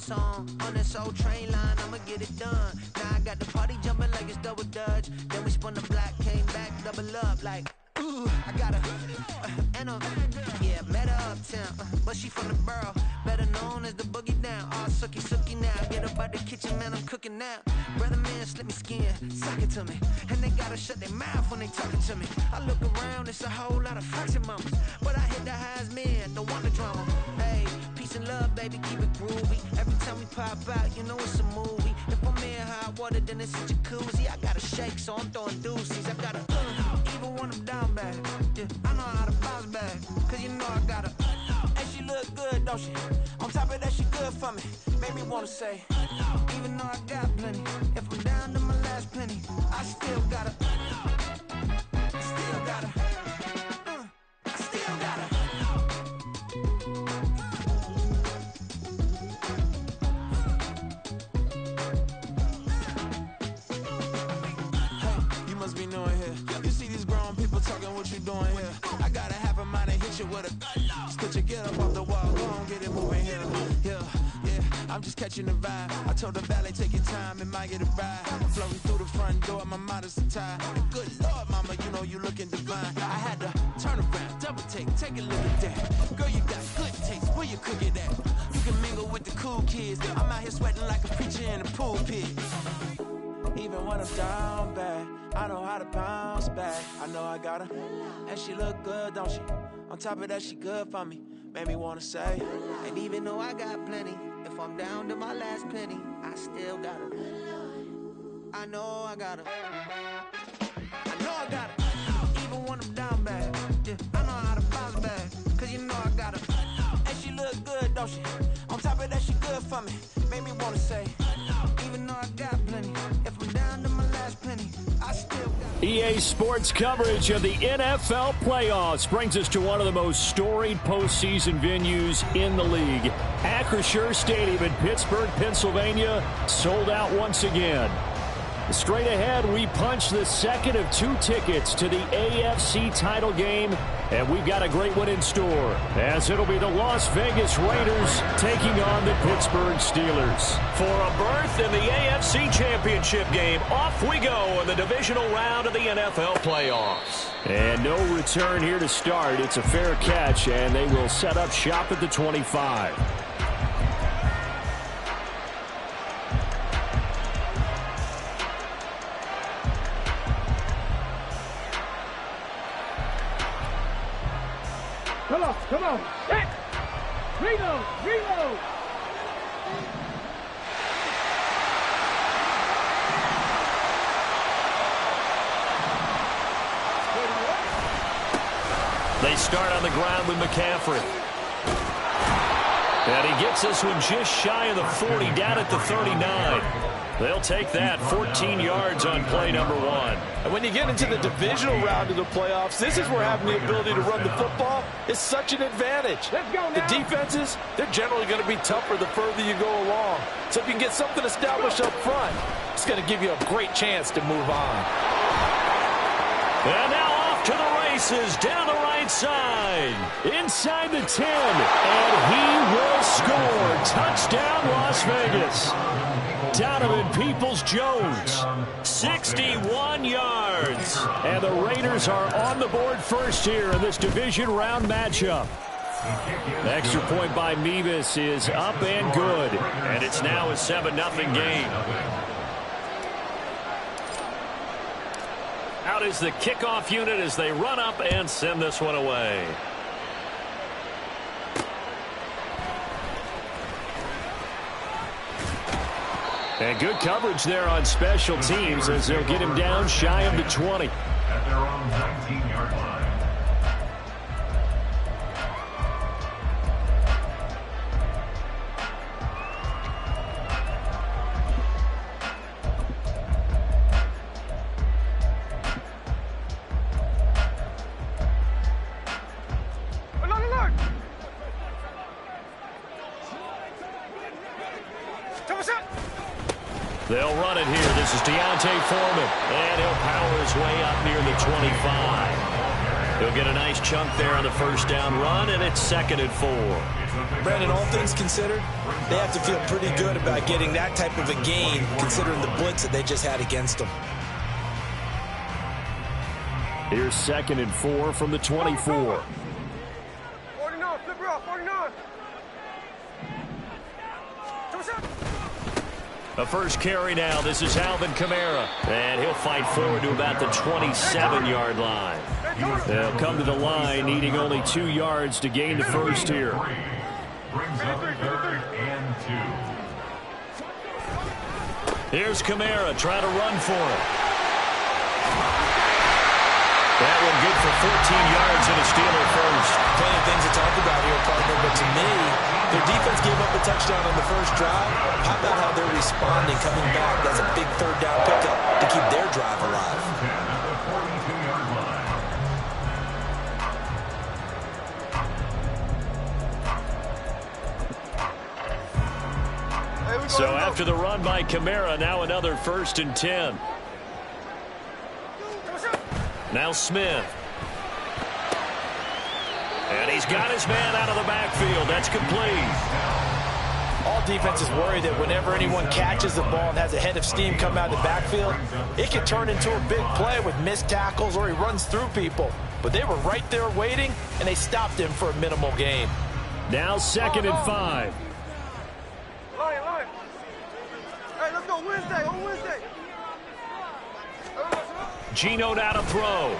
song on this old train line, I'ma get it done. Now I got the party jumping like it's double dutch. Then we spun the block, came back, double up like, ooh, I got her. And yeah, met her uptown, but she from the borough, better known as the boogie down. All sookie sookie now, get up out the kitchen, man, I'm cooking now. Brother man, slip me skin, suck it to me, and they gotta shut their mouth when they talking to me. I look around, it's a whole lot of flexing mamas, but I hit the highs, man, don't want the drama. Hey, peace and love, baby, keep it groovy. Every time we pop out, you know it's a movie. If I'm in hot water, then it's a jacuzzi. I gotta shake, so I'm throwing deuces. I gotta even when I'm down bad. Yeah, I know how to bounce back, cause you know I gotta. And she look good, don't she? On top of that, she good for me. Made me wanna say, even though I got plenty, if I'm down to my last penny, I still gotta. Still gotta. I still gotta. Hey, you must be new in here. You see these grown people talking, what you doing here? I gotta have a mind and hit you with a. Could you get up off the wall? Go on, get it moving here. Yeah, I'm just catching the vibe. I told the valet, take your time, it might get a ride. Floating through the front door, my modest attire. And good Lord, mama, you know you looking divine. I had to turn around, double take a look at that. Girl, you got good taste, where you cook it at? You can mingle with the cool kids. I'm out here sweating like a preacher in a pulpit. Even when I'm down bad, I know how to bounce back. I know I got her, and she look good, don't she? On top of that, she good for me. Made me wanna say, and even though I got plenty, if I'm down to my last penny, I still got her. I know I got her. I know I got her. Even when I'm down bad, yeah, I know how to bounce back, cause you know I got her. And she look good, don't she? On top of that, she good for me. Made me wanna say, even though I got plenty, if I'm down to my last penny, I still got her. EA Sports coverage of the NFL playoffs brings us to one of the most storied postseason venues in the league. Acrisure Stadium in Pittsburgh, Pennsylvania, sold out once again. Straight ahead, we punch the second of 2 tickets to the AFC title game, and we've got a great one in store, as it'll be the Las Vegas Raiders taking on the Pittsburgh Steelers. For a berth in the AFC Championship game, off we go in the divisional round of the NFL playoffs. And no return here to start. It's a fair catch, and they will set up shop at the 25. Come on, set! Reload! They start on the ground with McCaffrey. And he gets this one just shy of the 40, down at the 39. They'll take that, 14 yards on play number 1. And when you get into the divisional round of the playoffs, this is where having the ability to run the football is such an advantage. Let's go now. The defenses, they're generally going to be tougher the further you go along. So if you can get something established up front, it's going to give you a great chance to move on. And now off to the races, down the right side, inside the 10, and he will score. Touchdown, Las Vegas. Donovan Peoples-Jones, 61 yards. And the Raiders are on the board first here in this division round matchup. Extra point by Mevis is up and good. And it's now a 7-0 game. Out is the kickoff unit as they run up and send this one away. And good coverage there on special teams as they'll get him down shy of the 20. At their own 19-yard line. They'll run it here. This is Deontay Foreman. And he'll power his way up near the 25. He'll get a nice chunk there on the first down run, and it's 2nd and 4. Brandon, all things considered, they have to feel pretty good about getting that type of a gain, considering the blitz that they just had against them. Here's 2nd and 4 from the 24. 49, flip her off, 49. The first carry now. This is Alvin Kamara. And he'll fight forward to about the 27-yard line. They'll come to the line, needing only 2 yards to gain the first here. Brings up 3rd and 2. Here's Kamara trying to run for it. That one good for 14 yards and a Steeler first. Plenty of things to talk about here, partner, but to me, their defense gave up a touchdown on the first drive. How about how they're responding, coming back? That's a big 3rd down pickup to keep their drive alive. So after the run by Kamara, now another 1st and 10. Now Smith. And he's got his man out of the backfield. That's complete. All defenses worry that whenever anyone catches the ball and has a head of steam come out of the backfield, it can turn into a big play with missed tackles or he runs through people. But they were right there waiting, and they stopped him for a minimal gain. Now 2nd and 5. Lion. Hey, let's go Wednesday, on Wednesday. Geno now to throw.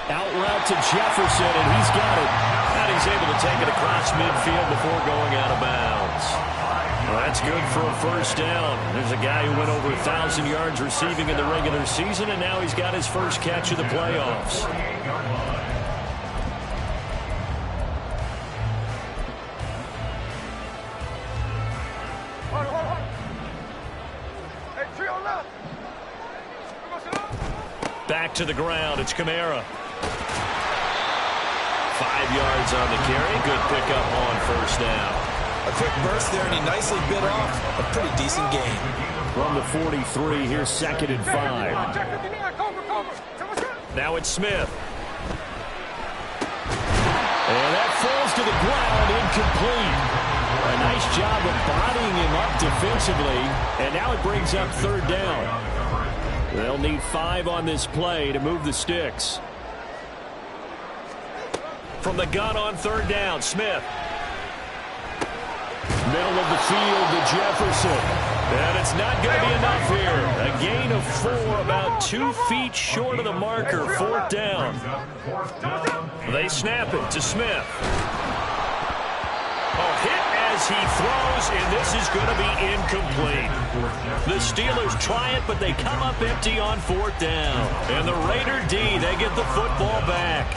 Out route to Jefferson, and he's got it. And he's able to take it across midfield before going out of bounds. Well, that's good for a first down. There's a guy who went over 1,000 yards receiving in the regular season, and now he's got his first catch of the playoffs. Hold on. Hey, 3 on left. Back to the ground. It's Kamara. 5 yards on the carry. Good pickup on first down. A quick burst there, and he nicely bit off a pretty decent gain. From the 43, here's 2nd and 5. Now it's Smith. And that falls to the ground, incomplete. A nice job of bodying him up defensively, and now it brings up 3rd down. They'll need 5 on this play to move the sticks. From the gun on 3rd down, Smith. Middle of the field to Jefferson. And it's not going to be enough here. A gain of 4, about 2 feet short of the marker, 4th down. They snap it to Smith. Hit as he throws, and this is going to be incomplete. The Steelers try it, but they come up empty on 4th down. And the Raider D, they get the football back.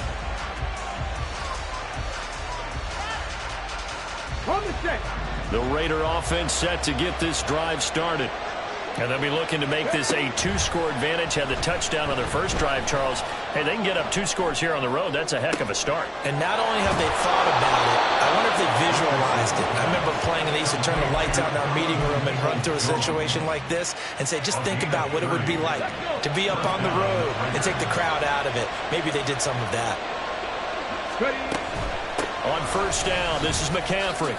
The Raider offense set to get this drive started. And they'll be looking to make this a 2-score advantage. Had the touchdown on their first drive, Charles. Hey, they can get up 2 scores here on the road. That's a heck of a start. And not only have they thought about it, I wonder if they visualized it. I remember playing, and they used to turn the lights out in our meeting room and run through a situation like this and say, just think about what it would be like to be up on the road and take the crowd out of it. Maybe they did some of that. On first down, this is McCaffrey.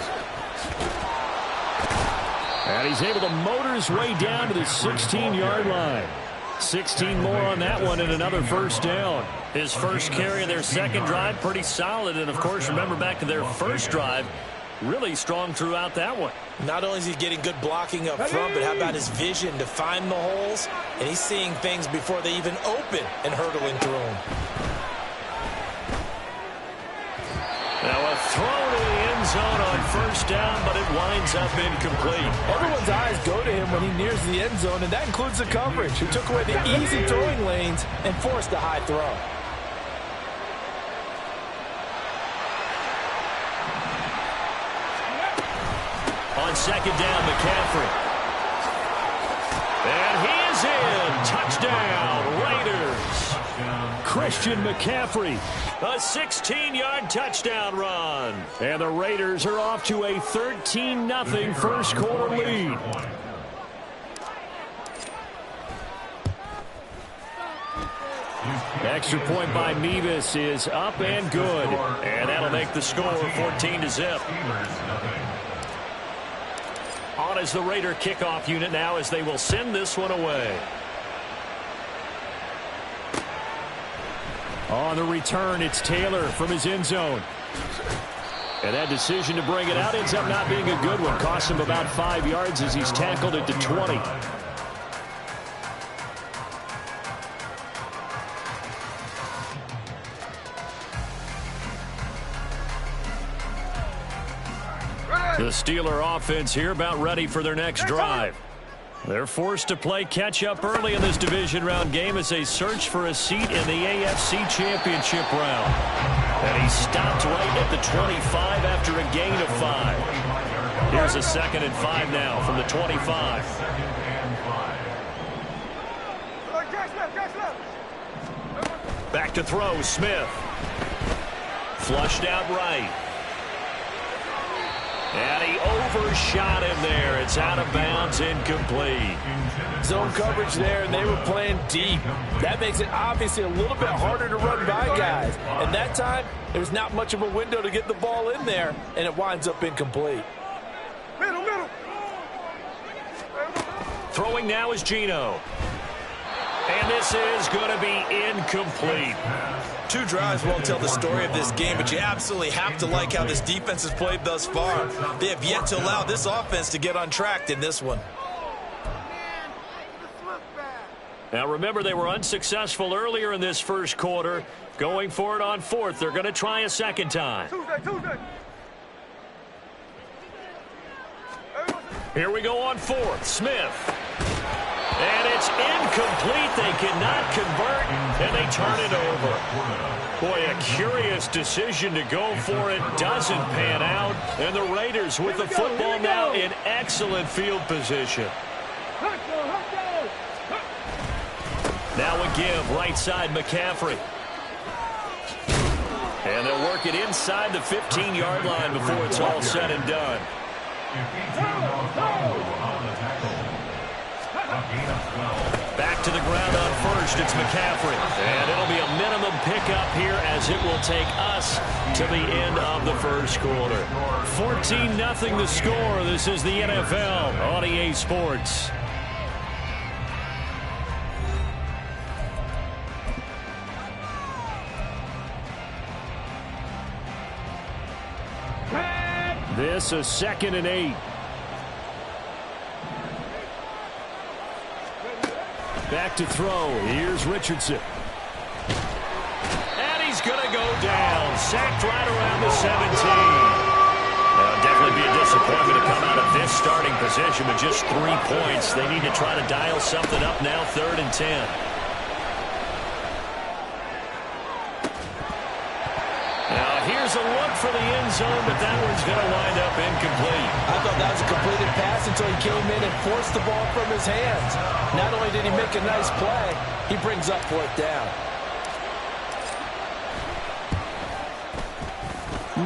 And he's able to motor his way down to the 16-yard line. 16 more on that one and another first down. His first carry of their second drive, pretty solid. And, of course, remember back to their first drive, really strong throughout that one. Not only is he getting good blocking up front, but how about his vision to find the holes? And he's seeing things before they even open and hurdling through them. Now a throw to the end zone on first down, but it winds up incomplete. Everyone's eyes go to him when he nears the end zone, and that includes the coverage, who took away the easy throwing lanes and forced a high throw. On second down, McCaffrey. And he is in. Touchdown, Raiders. Christian McCaffrey. A 16-yard touchdown run. And the Raiders are off to a 13-0 first quarter lead. Extra point by Mevis is up and good. And that'll make the score 14-0. On is the Raider kickoff unit now as they will send this one away. On the return, it's Taylor from his end zone. And that decision to bring it out ends up not being a good one. Costs him about 5 yards as he's tackled at the 20. The Steeler offense here about ready for their next drive. They're forced to play catch-up early in this division round game as they search for a seat in the AFC Championship round. And he stopped right at the 25 after a gain of 5. Here's a 2nd and 5 now from the 25. Back to throw, Smith. Flushed out right. And he overshot him there. It's out of bounds, incomplete. Zone coverage there, and they were playing deep. That makes it obviously a little bit harder to run by guys. And that time, there was not much of a window to get the ball in there, and it winds up incomplete. Middle. Throwing now is Geno. And this is going to be incomplete. 2 drives won't tell the story of this game, but you absolutely have to like how this defense has played thus far. They have yet to allow this offense to get untracked in this one. Now remember, they were unsuccessful earlier in this first quarter. Going for it on 4th. They're going to try a second time. Tuesday. Here we go on 4th. Smith. And it's incomplete. They cannot convert, and they turn it over. Boy, a curious decision to go for it. Doesn't pan out. And the Raiders with the football now in excellent field position. Now a give, right side McCaffrey. And they'll work it inside the 15-yard line before it's all said and done. Back to the ground on 1st, it's McCaffrey. And it'll be a minimum pickup here as it will take us to the end of the first quarter. 14-0 the score. This is the NFL on EA Sports. This is 2nd and 8. Back to throw. Here's Richardson. And he's going to go down. Sacked right around the 17. Now, definitely be a disappointment to come out of this starting position with just 3 points. They need to try to dial something up now, 3rd and 10. Now, here's a look for the end zone, but that one's going to wind up incomplete. I thought that was a completed pass until he came in and forced the ball from his hands. Not only did he make a nice play, he brings up 4th down.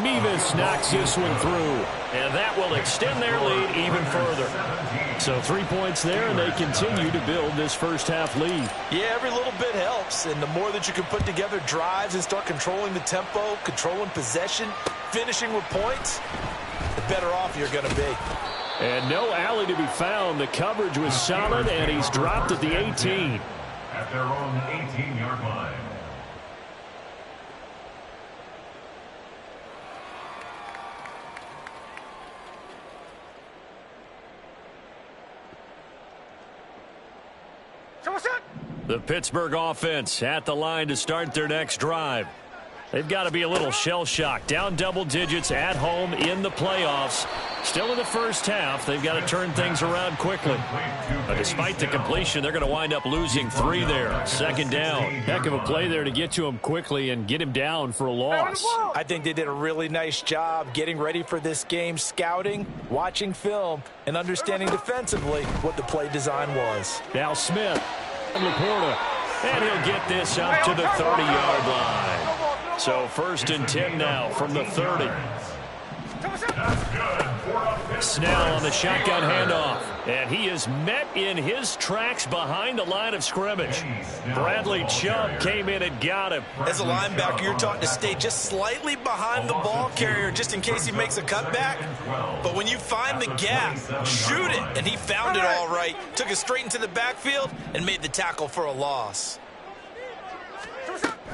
Mevis knocks this one through, and that will extend their lead even further. So 3 points there, and they continue to build this first half lead. Yeah, every little bit helps, and the more that you can put together drives and start controlling the tempo, controlling possession, finishing with points, the better off you're going to be. And no alley to be found. The coverage was solid, and he's dropped at the 18. At their own 18-yard line. The Pittsburgh offense at the line to start their next drive. They've got to be a little shell-shocked. Down double digits at home in the playoffs. Still in the first half. They've got to turn things around quickly. But despite the completion, they're going to wind up losing 3 there. 2nd down. Heck of a play there to get to him quickly and get him down for a loss. I think they did a really nice job getting ready for this game, scouting, watching film, and understanding defensively what the play design was. Now Smith. Laporta. And he'll get this up to the 30-yard line. So 1st and 10 now from the 30. Snell on the shotgun handoff. And he is met in his tracks behind the line of scrimmage. Bradley Chubb came in and got him. As a linebacker, you're taught to stay just slightly behind the ball carrier just in case he makes a cutback. But when you find the gap, shoot it. And he found it all right. Took it straight into the backfield and made the tackle for a loss.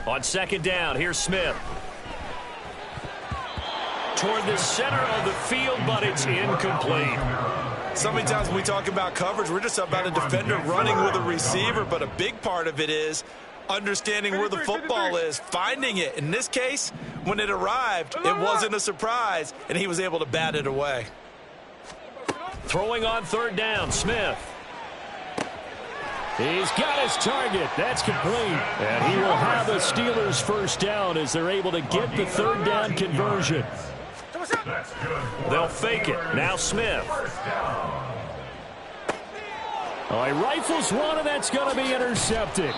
On second down, here's Smith. Toward the center of the field, but it's incomplete. So many times when we talk about coverage, we're just about a defender running with a receiver, but a big part of it is understanding where the football is, finding it. In this case, when it arrived, it wasn't a surprise, and he was able to bat it away. Throwing on third down, Smith. He's got his target. That's complete. And he will have the Steelers first down as they're able to get the third down conversion. They'll fake it. Now Smith. Oh, he rifles one, and that's going to be intercepted.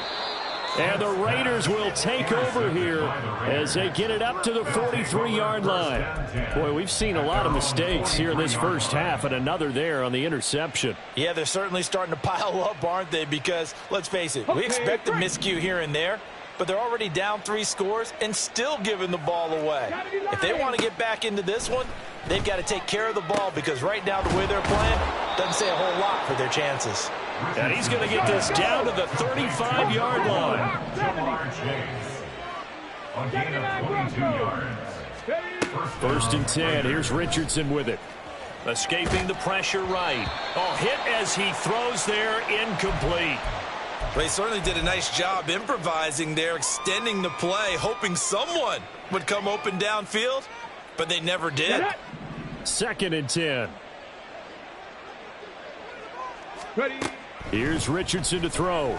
And the Raiders will take over here as they get it up to the 43-yard line. Boy, we've seen a lot of mistakes here in this first half, and another there on the interception. Yeah, they're certainly starting to pile up, aren't they? Because, let's face it, we expect a miscue here and there, but they're already down 3 scores and still giving the ball away. If they want to get back into this one, they've got to take care of the ball because right now the way they're playing doesn't say a whole lot for their chances. And he's going to get this down to the 35-yard line. A gain of 22 yards. First and 10. Here's Richardson with it. Escaping the pressure right. Oh, hit as he throws there, incomplete. They certainly did a nice job improvising there, extending the play, hoping someone would come open downfield, but they never did. Second and 10. Ready. Here's Richardson to throw.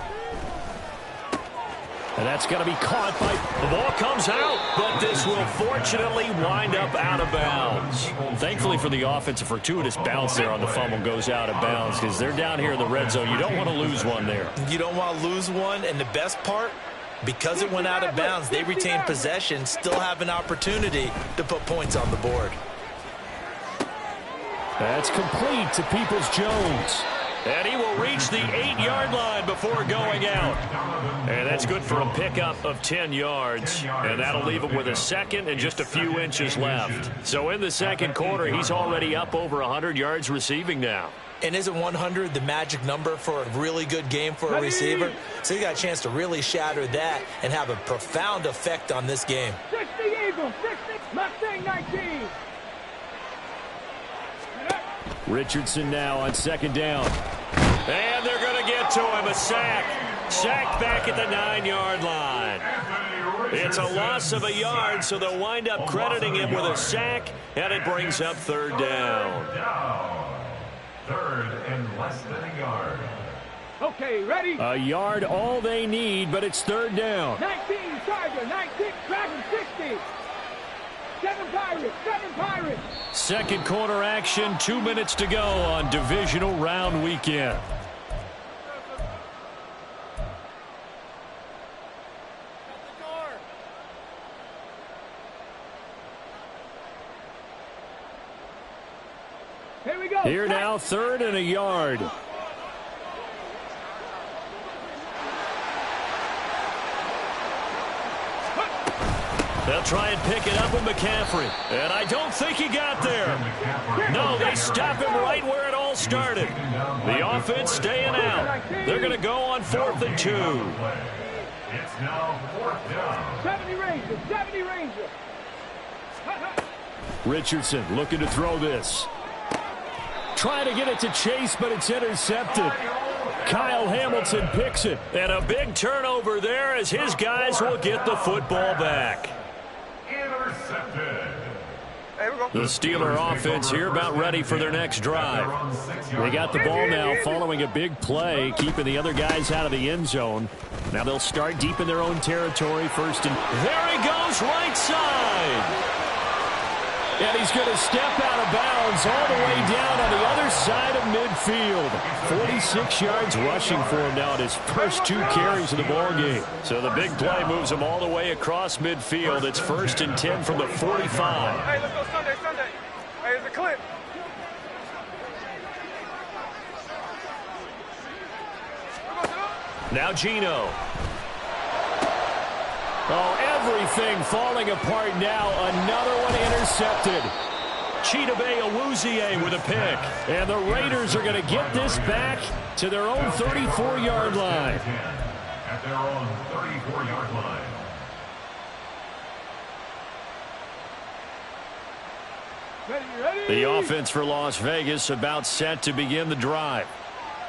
And that's going to be caught by... The ball comes out, but this will fortunately wind up out of bounds. Thankfully for the offense, a fortuitous bounce there on the fumble goes out of bounds because they're down here in the red zone. You don't want to lose one there. You don't want to lose one, and the best part, because it went out of bounds, they retain possession, still have an opportunity to put points on the board. That's complete to Peoples-Jones. And he will reach the 8-yard line before going out. And that's good for a pickup of 10 yards. And that'll leave him with a second and just a few inches left. So in the second quarter, he's already up over 100 yards receiving now. And isn't 100 the magic number for a really good game for a receiver? So he got a chance to really shatter that and have a profound effect on this game. 60 Eagles, 60, Mustang 19. Richardson now on second down. And they're going to get to him. A sack. Sacked back at the 9-yard line. It's a loss of a yard, so they'll wind up crediting him with a sack, and it brings up third down. Third and less than a yard. Okay, ready? A yard all they need, but it's third down. 19, Charger, 19, Dragon, 60. 7 Pirates, 7 Pirates. Second quarter action, 2 minutes to go on divisional round weekend. Here we go. Here now, third and a yard. They'll try and pick it up with McCaffrey. And I don't think he got there. No, they stop him right where it all started. The offense staying out. They're going to go on 4th and 2. It's now 4th down. 70 Rangers, 70 Rangers. Richardson looking to throw this. Trying to get it to Chase, but it's intercepted. Kyle Hamilton picks it. And a big turnover there as his guys will get the football back. Intercepted. The Steeler offense here about ready for their next drive. They got the ball now following a big play, keeping the other guys out of the end zone. Now they'll start deep in their own territory first. And there he goes, right side. And he's going to step out of bounds all the way down on the other side of midfield. 46 yards rushing for him now in his first 2 carries of the ball game. So the big play moves him all the way across midfield. It's 1st and 10 from the 45. Hey, let's go Sunday, Sunday. clear. Now Gino. Oh, everything falling apart now. Another one intercepted. Chidobe Awuzie with a pick. And the Raiders are going to get this back to their own 34-yard line. At their own 34-yard line. The offense for Las Vegas about set to begin the drive.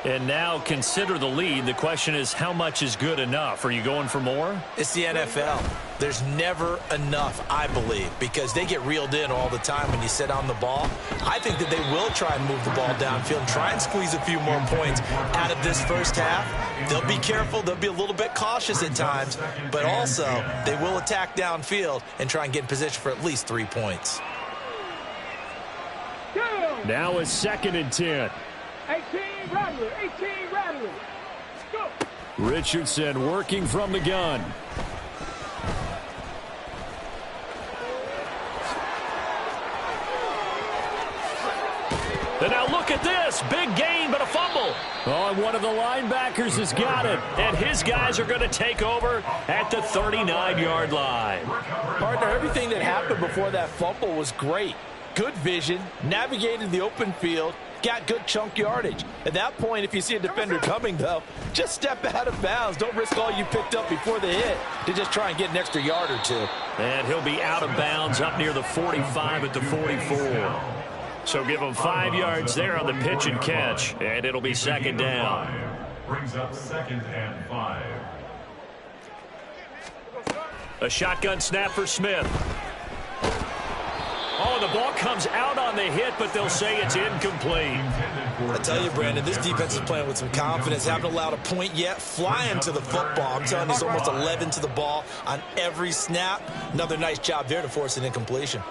And now consider the lead. The question is, how much is good enough? Are you going for more? It's the NFL. There's never enough, I believe, because they get reeled in all the time when you sit on the ball. I think that they will try and move the ball downfield and try and squeeze a few more points out of this first half. They'll be careful. They'll be a little bit cautious at times, but also they will attack downfield and try and get in position for at least 3 points. Now it's 2nd and 10. 18 Rattler, 18 Rattler. Go. Richardson working from the gun. And now look at this. Big gain, but a fumble. Oh, and one of the linebackers has got it. And his guys are going to take over at the 39-yard line. Partner, everything that happened before that fumble was great. Good vision, navigated the open field, got good chunk yardage. At that point, if you see a defender coming, though, just step out of bounds. Don't risk all you picked up before the hit to just try and get an extra yard or two. And he'll be out of bounds up near the 45 at the 44. So give him 5 yards there on the pitch and catch, and it'll be 2nd down. Brings up 2nd and 5. A shotgun snap for Smith. Oh, the ball comes out on the hit, but they'll say it's incomplete. I tell you, Brandon, this defense is playing with some confidence. Haven't allowed a point yet. Flying to the football. I'm telling you, it's almost 11 to the ball on every snap. Another nice job there to force an incompletion.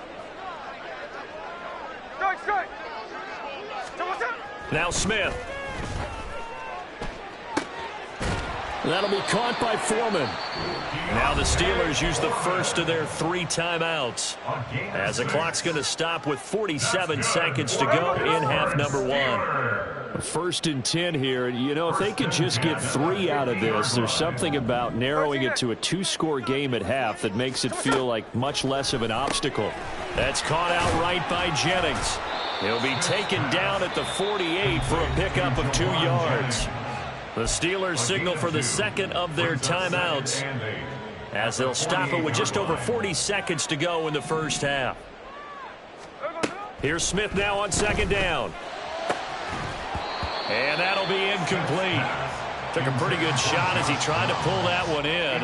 Now Smith. That'll be caught by Foreman. Now the Steelers use the first of their 3 timeouts, as the clock's going to stop with 47 seconds to go in half number 1. 1st and 10 here. You know, if they could just get 3 out of this, there's something about narrowing it to a 2-score game at half that makes it feel like much less of an obstacle. That's caught out right by Jennings. He'll be taken down at the 48 for a pickup of 2 yards. The Steelers signal for the 2nd of their timeouts, as they'll stop it with just over 40 seconds to go in the first half. Here's Smith now on 2nd down. And that'll be incomplete. Took a pretty good shot as he tried to pull that one in.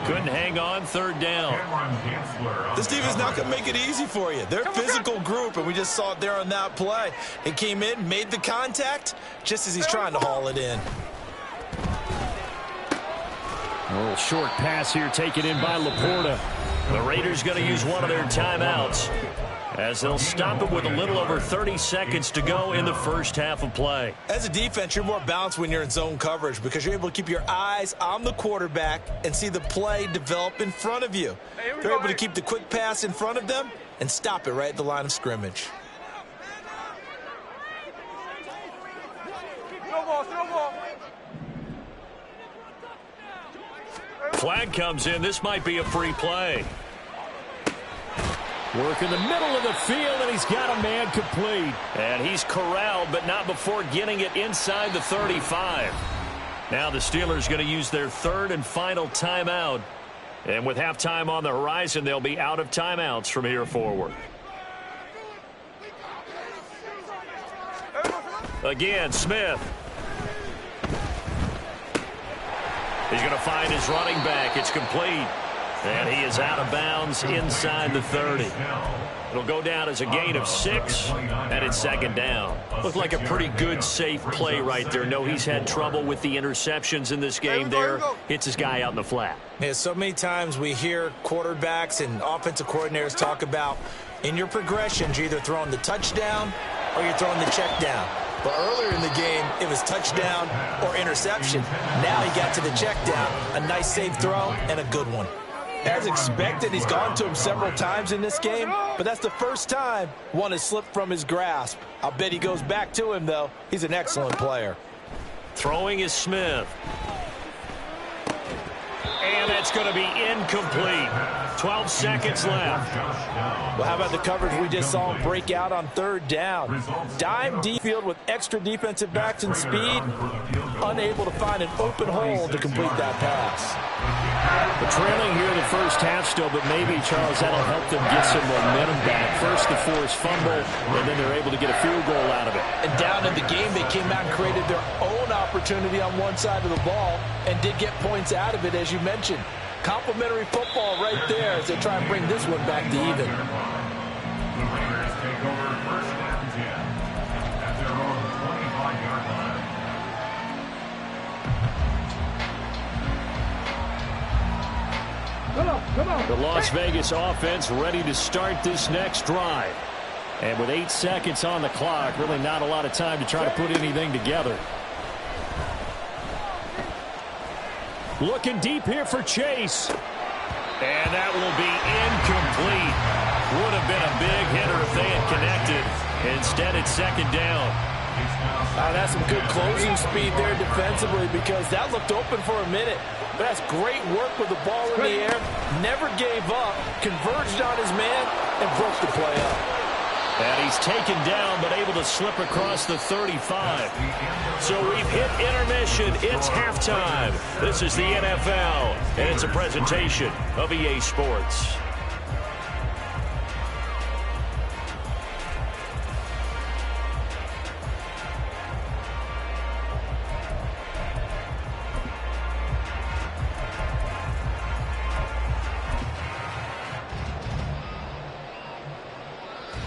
Couldn't hang on, 3rd down. This defense not going to make it easy for you. They're a physical group, and we just saw it there on that play. It came in, made the contact, just as he's trying to haul it in. A little short pass here taken in by Laporta. The Raiders going to use one of their timeouts, as they'll stop it with a little over 30 seconds to go in the first half of play. As a defense, you're more balanced when you're in zone coverage because you're able to keep your eyes on the quarterback and see the play develop in front of you. They're able to keep the quick pass in front of them and stop it right at the line of scrimmage. Flag comes in. This might be a free play. Work in the middle of the field, and he's got a man complete. And he's corralled, but not before getting it inside the 35. Now the Steelers going to use their 3rd and final timeout. And with halftime on the horizon, they'll be out of timeouts from here forward. Again, Smith. He's going to find his running back. It's complete. And he is out of bounds inside the 30. It'll go down as a gain of 6, and it's 2nd down. Looked like a pretty good, safe play right there. No, he's had trouble with the interceptions in this game there. Hits his guy out in the flat. Yeah, so many times we hear quarterbacks and offensive coordinators talk about in your progressions, you're either throwing the touchdown or you're throwing the check down. But earlier in the game, it was touchdown or interception. Now he got to the check down. A nice safe throw and a good one. As expected, he's gone to him several times in this game, but that's the first time one has slipped from his grasp. I'll bet he goes back to him, though. He's an excellent player. Throwing is Smith. And that's going to be incomplete. 12 seconds left. Well, how about the coverage we just saw him break out on third down? Dime deep field with extra defensive backs and speed, unable to find an open hole to complete that pass. They're trailing here in the first half still, but maybe, Charles, that'll help them get some momentum back. First, the forced fumble, and then they're able to get a field goal out of it. And down in the game, they came out and created their own opportunity on one side of the ball and did get points out of it, as you mentioned. Complimentary football right there as they try and bring this one back to even. The Raiders take over first and 10 at their own 25-yard line. Come on. The Las Vegas offense ready to start this next drive. And with 8 seconds on the clock, really not a lot of time to try to put anything together. Looking deep here for Chase. And that will be incomplete. Would have been a big hitter if they had connected. Instead, it's second down. That's some good closing speed there defensively, because that looked open for a minute. But that's great work with the ball in the air. Never gave up, converged on his man, and broke the play up. And he's taken down, but able to slip across the 35. So we've hit intermission. It's halftime. This is the NFL, and it's a presentation of EA Sports.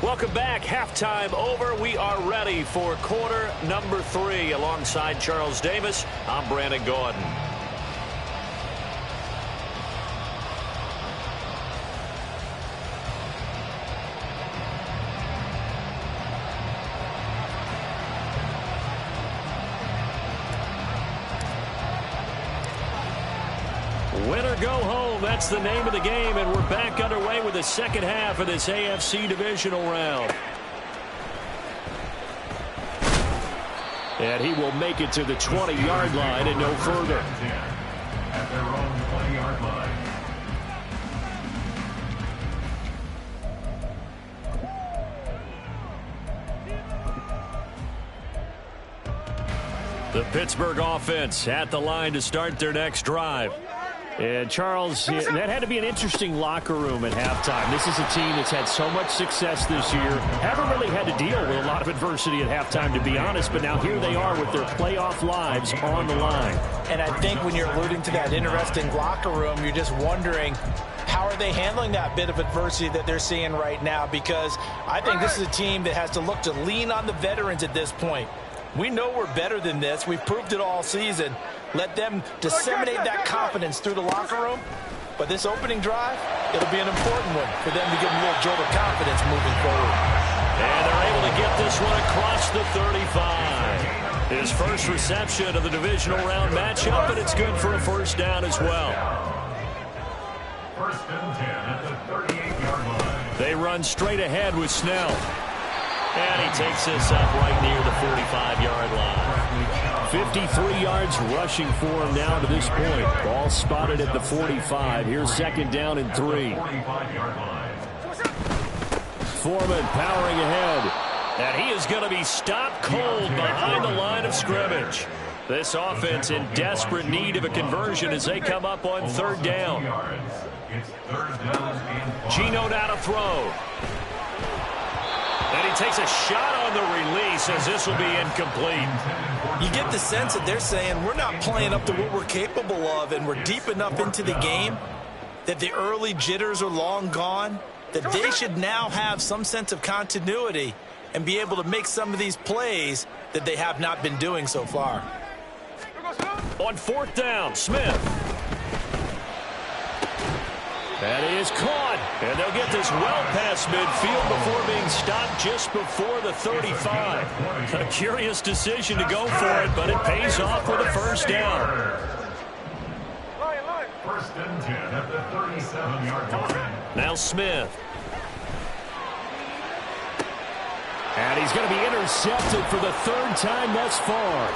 Welcome back. Halftime over. We are ready for quarter number 3. Alongside Charles Davis, I'm Brandon Gordon. Win or go home, that's the name of the game, and we're back underway with the second half of this AFC divisional round. And he will make it to the 20-yard line and no further. At their own 20-yard line. The Pittsburgh offense at the line to start their next drive. And, Charles, that had to be an interesting locker room at halftime. This is a team that's had so much success this year. Haven't really had to deal with a lot of adversity at halftime, to be honest. But now here they are with their playoff lives on the line. And I think when you're alluding to that interesting locker room, you're just wondering, how are they handling that bit of adversity that they're seeing right now? Because I think this is a team that has to look to lean on the veterans at this point. We know we're better than this. We've proved it all season. Let them disseminate that confidence through the locker room. But this opening drive, it'll be an important one for them to get a little jolt of confidence moving forward. And they're able to get this one across the 35. His first reception of the divisional round matchup, and it's good for a first down as well. First and 10 at the 38-yard line. They run straight ahead with Snell. And he takes this up right near the 45-yard line. 53 yards rushing for him now to this point. Ball spotted at the 45. Here's second down and 3. 45-yard line. Foreman powering ahead. And he is going to be stopped cold behind the line of scrimmage. This offense in desperate need of a conversion as they come up on third down. It's third down and 5. Gino now to throw. And he takes a shot on the release as this will be incomplete. You get the sense that they're saying we're not playing up to what we're capable of, and we're deep enough into the game that the early jitters are long gone, that they should now have some sense of continuity and be able to make some of these plays that they have not been doing so far. On fourth down, Smith. That is caught, and they'll get this well past midfield before being stopped just before the 35. A curious decision to go for it, but it pays off with a first down. First and 10 at the 37-yard line. Now Smith. And he's going to be intercepted for the third time thus far.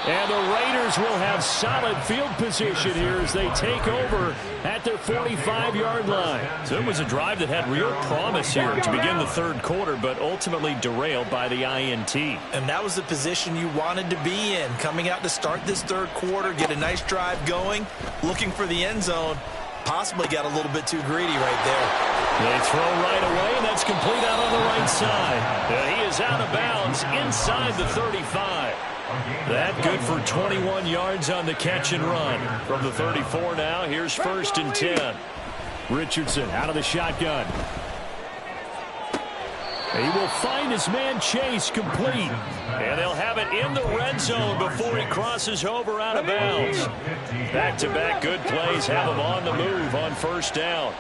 And the Raiders will have solid field position here as they take over at their 45-yard line. So it was a drive that had real promise here to begin the third quarter, but ultimately derailed by the INT. And that was the position you wanted to be in. Coming out to start this third quarter, get a nice drive going, looking for the end zone. Possibly got a little bit too greedy right there. They throw right away, and that's complete out on the right side. He is out of bounds inside the 35. That good for 21 yards on the catch and run. From the 34 now, here's first and 10. Richardson out of the shotgun. He will find his man Chase complete. And they'll have it in the red zone before he crosses over out of bounds. Back-to-back good plays have him on the move on first down.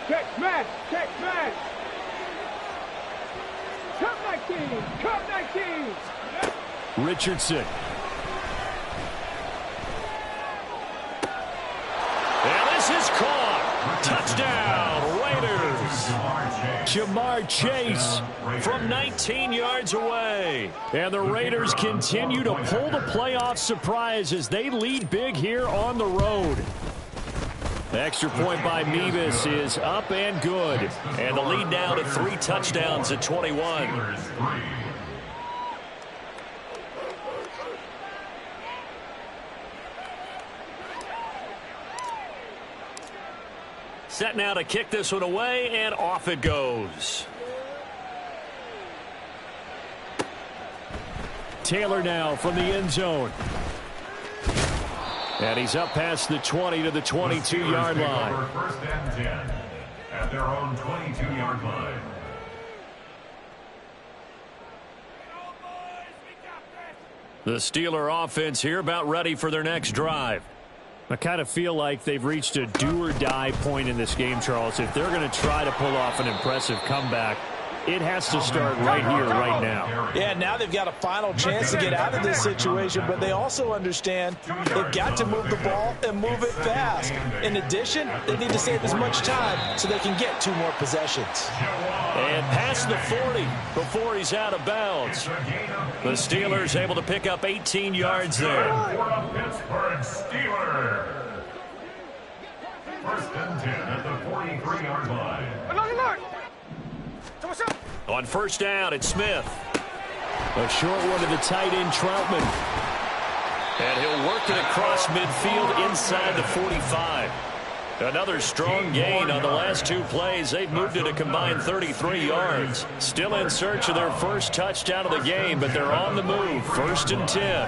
Check smash! Check smash! Cut 19! Cut 19! Richardson. And this is caught. Touchdown, Raiders. Jamar Chase from 19 yards away. And the Raiders continue to pull the playoff surprise as they lead big here on the road. The extra point by Mevis is up and good. And the lead now to 3 touchdowns at 21. Set now to kick this one away, and off it goes. Taylor now from the end zone. And he's up past the 20 to the 22-yard line. First and 10 at their own 22-yard line. The Steeler offense here about ready for their next drive. I kind of feel like they've reached a do-or-die point in this game, Charles. If they're going to try to pull off an impressive comeback, it has to start right here, right now. Yeah, now they've got a final chance to get out of this situation, but they also understand they've got to move the ball and move it fast. In addition, they need to save as much time so they can get 2 more possessions. And past the 40 before he's out of bounds. The Steelers able to pick up 18 yards there. Pittsburgh Steelers. First and 10 at the 43-yard line. On first down, it's Smith. A short one to the tight end, Troutman. And he'll work it across midfield inside the 45. Another strong gain on the last 2 plays. They've moved it a combined 33 yards. Still in search of their first touchdown of the game, but they're on the move. First and 10.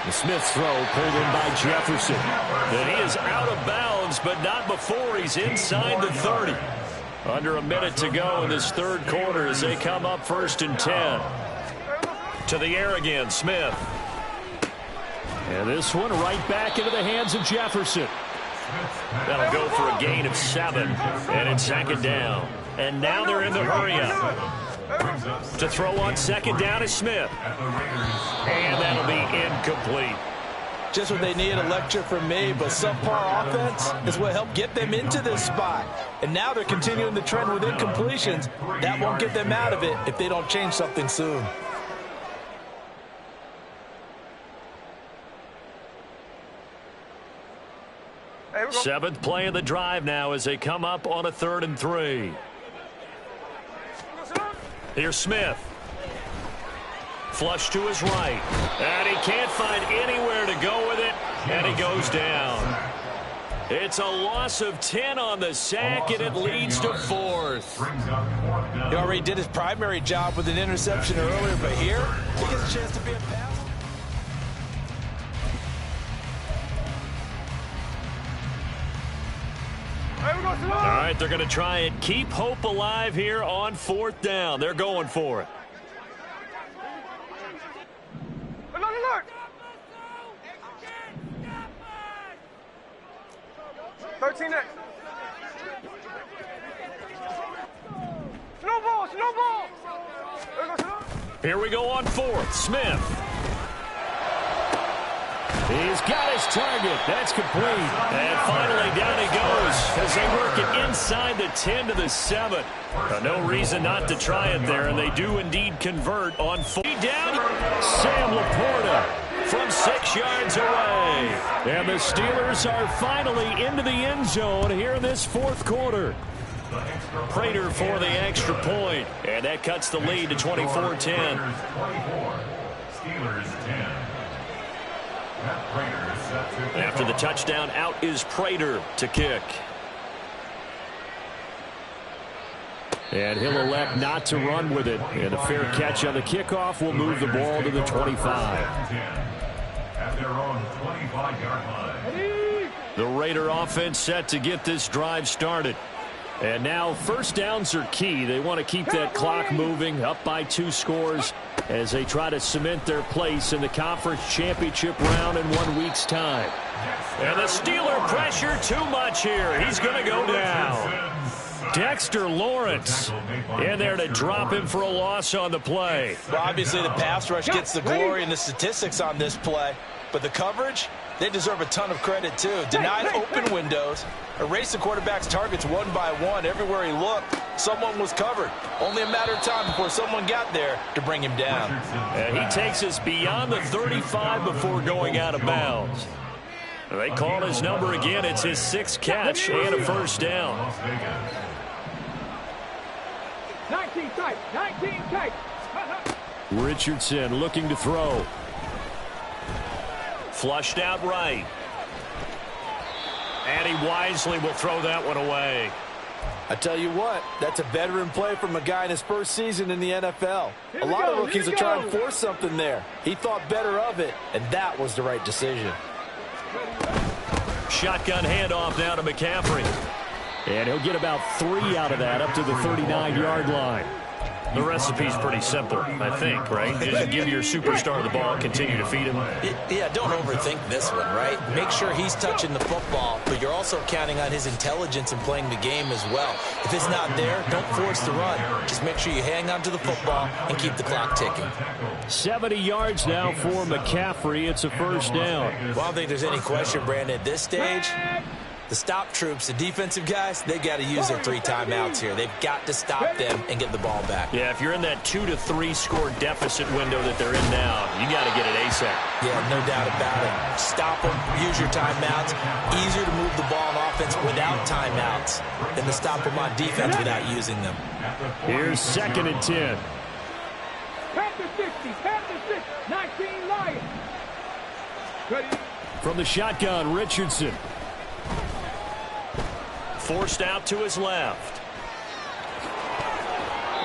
The Smith throw pulled in by Jefferson. And he is out of bounds, but not before he's inside the 30. Under a minute to go in this third quarter as they come up first and 10. To the air again, Smith. And this one right back into the hands of Jefferson. That'll go for a gain of 7. And it's second down. And now they're in the hurry-up. To throw on second down is Smith. And that'll be incomplete. Just what they need, a lecture from me, but subpar offense is what helped get them into this spot. And now they're continuing the trend with incompletions. That won't get them out of it if they don't change something soon. Seventh play of the drive now as they come up on a 3rd and 3. Here's Smith. Flush to his right. And he can't find anywhere to go with it. And he goes down. It's a loss of 10 on the sack, and it leads to 4th. He already did his primary job with an interception earlier, but here he gets a chance to be a pass. All right, they're going to try and keep hope alive here on 4th down. They're going for it. Alert! 13X. No ball! Here we go on fourth. Smith. He's got his target. That's complete. And finally down he goes as they work it inside the 10 to the 7. No reason not to try it there, and they do indeed convert on fourth down. Sam Laporta from 6 yards away. And the Steelers are finally into the end zone here in this fourth quarter. Prater for the extra point, and that cuts the lead to 24-10. Steelers 10. After the touchdown, out is Prater to kick. And he'll elect not to run with it. And a fair catch on the kickoff will move the ball to the 25. At their own 25-yard line. The Raider offense set to get this drive started. And now first downs are key. They want to keep that clock moving, up by 2 scores as they try to cement their place in the conference championship round in 1 week's time. And the Steeler pressure too much here. He's going to go down. Dexter Lawrence in there to drop him for a loss on the play. Well, obviously the pass rush gets the glory and the statistics on this play, but the coverage, they deserve a ton of credit too. Denied open windows, erased the quarterback's targets one by one. Everywhere he looked, someone was covered. Only a matter of time before someone got there to bring him down. And he takes us beyond the 35 before going out of bounds. They call his number again. It's his 6th catch and a first down. 19 tight, 19 tight. Richardson looking to throw. Flushed out right. And he wisely will throw that one away. I tell you what, that's a veteran play from a guy in his first season in the NFL. A lot of rookies will try and force something there. He thought better of it, and that was the right decision. Shotgun handoff now to McCaffrey. And he'll get about 3 out of that up to the 39-yard line. The recipe's pretty simple, I think, right? Just give your superstar the ball, continue to feed him. Yeah, don't overthink this one, right? Make sure he's touching the football, but you're also counting on his intelligence in playing the game as well. If it's not there, don't force the run. Just make sure you hang on to the football and keep the clock ticking. 70 yards now for McCaffrey. It's a first down. Well, I don't think there's any question, Brandon, at this stage. The stop troops, the defensive guys, they got to use their 3 timeouts here. They've got to stop them and get the ball back. Yeah, if you're in that 2 to 3 score deficit window that they're in now, you got to get it ASAP. Yeah, no doubt about it. Stop them, use your timeouts. Easier to move the ball on offense without timeouts than to stop them on defense without using them. Here's 2nd and 10. Panther 60, Panther 6, 19 Lions. From the shotgun, Richardson. Forced out to his left.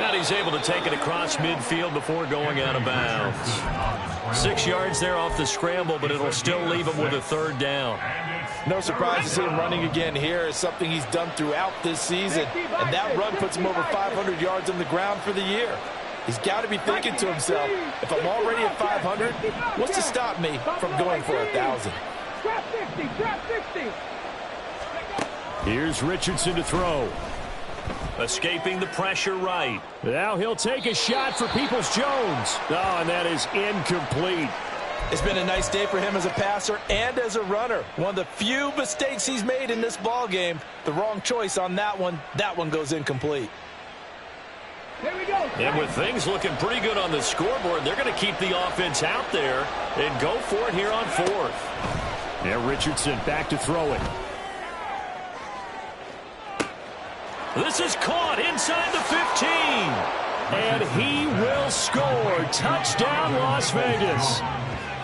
And he's able to take it across midfield before going out of bounds. 6 yards there off the scramble, but it'll still leave him with a 3rd down. No surprise to see him running again here. It's something he's done throughout this season. And that run puts him over 500 yards on the ground for the year. He's got to be thinking to himself, if I'm already at 500, what's to stop me from going for 1,000? Trap 60, trap 60. Here's Richardson to throw. Escaping the pressure right. Now he'll take a shot for Peoples-Jones. Oh, and that is incomplete. It's been a nice day for him as a passer and as a runner. One of the few mistakes he's made in this ball game. The wrong choice on that one. That one goes incomplete. Here we go. And with things looking pretty good on the scoreboard, they're going to keep the offense out there and go for it here on 4th. Yeah, Richardson back to throw it. This is caught inside the 15. And he will score. Touchdown, Las Vegas.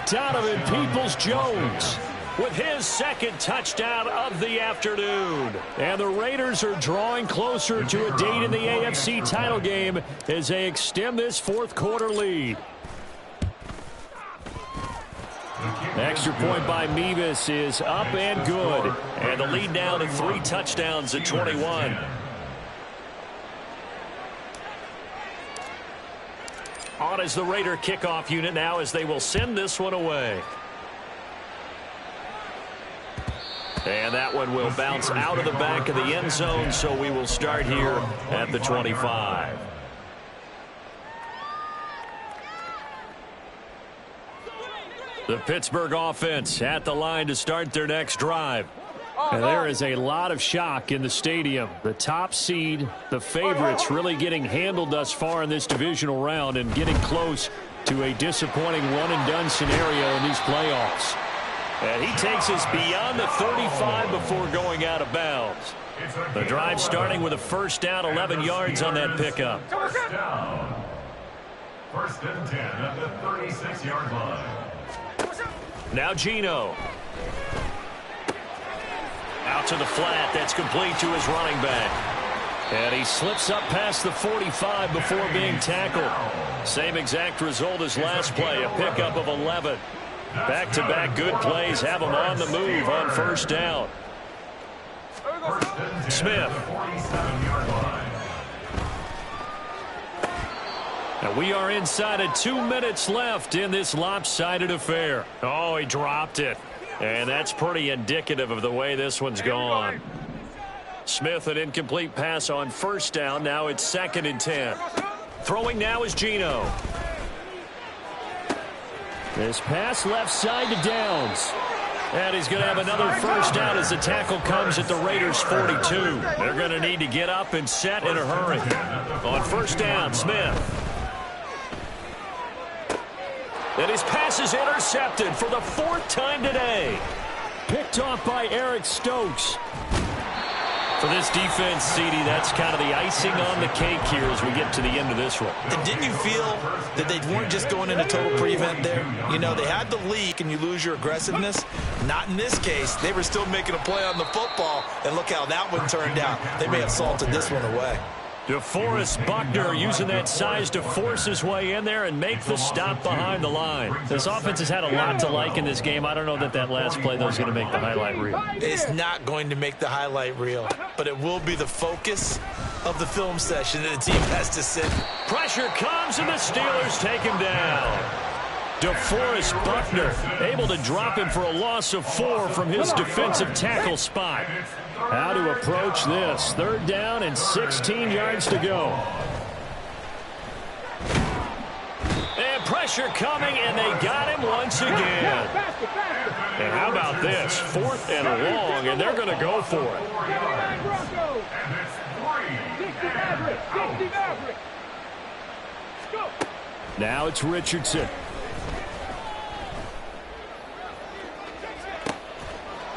Donovan Peoples-Jones with his 2nd touchdown of the afternoon. And the Raiders are drawing closer to a date in the AFC title game as they extend this 4th quarter lead. Extra point by Mevis is up and good. And the lead now to 3 touchdowns at 21. On is the Raider kickoff unit now as they will send this one away. And that one will bounce out of the back of the end zone, so we will start here at the 25. The Pittsburgh offense at the line to start their next drive. And there is a lot of shock in the stadium. The top seed, the favorites, really getting handled thus far in this divisional round and getting close to a disappointing one-and-done scenario in these playoffs. And he takes us beyond the 35 before going out of bounds. The drive starting with a first down, 11 yards on that pickup. First down. First and 10 at the 36-yard line. Now Geno. Out to the flat. That's complete to his running back. And he slips up past the 45 before being tackled. Same exact result as last play, a pickup of 11. Back-to-back good plays have him on the move on first down. Smith. And we are inside of 2 minutes left in this lopsided affair. Oh, he dropped it. And that's pretty indicative of the way this one's gone. Smith, an incomplete pass on first down. Now it's 2nd and 10. Throwing now is Geno. This pass left side to Downs. And he's going to have another first down as the tackle comes at the Raiders' 42. They're going to need to get up and set in a hurry. On first down, Smith. And his pass is intercepted for the 4th time today. Picked off by Eric Stokes. For this defense, CD, that's kind of the icing on the cake here as we get to the end of this one. And didn't you feel that they weren't just going into total prevent there? You know, they had the lead and you lose your aggressiveness. Not in this case. They were still making a play on the football, and look how that one turned out. They may have salted this one away. DeForest Buckner using that size to force his way in there and make the stop behind the line. This offense has had a lot to like in this game. I don't know that last play, though, is going to make the highlight reel. It's not going to make the highlight reel, but it will be the focus of the film session that the team has to sit. Pressure comes, and the Steelers take him down. DeForest Buckner able to drop him for a loss of 4 from his defensive tackle spot. How to approach this. 3rd down and 16 yards to go. And pressure coming, and they got him once again. And how about this? 4th and long, and they're going to go for it. Now it's Richardson.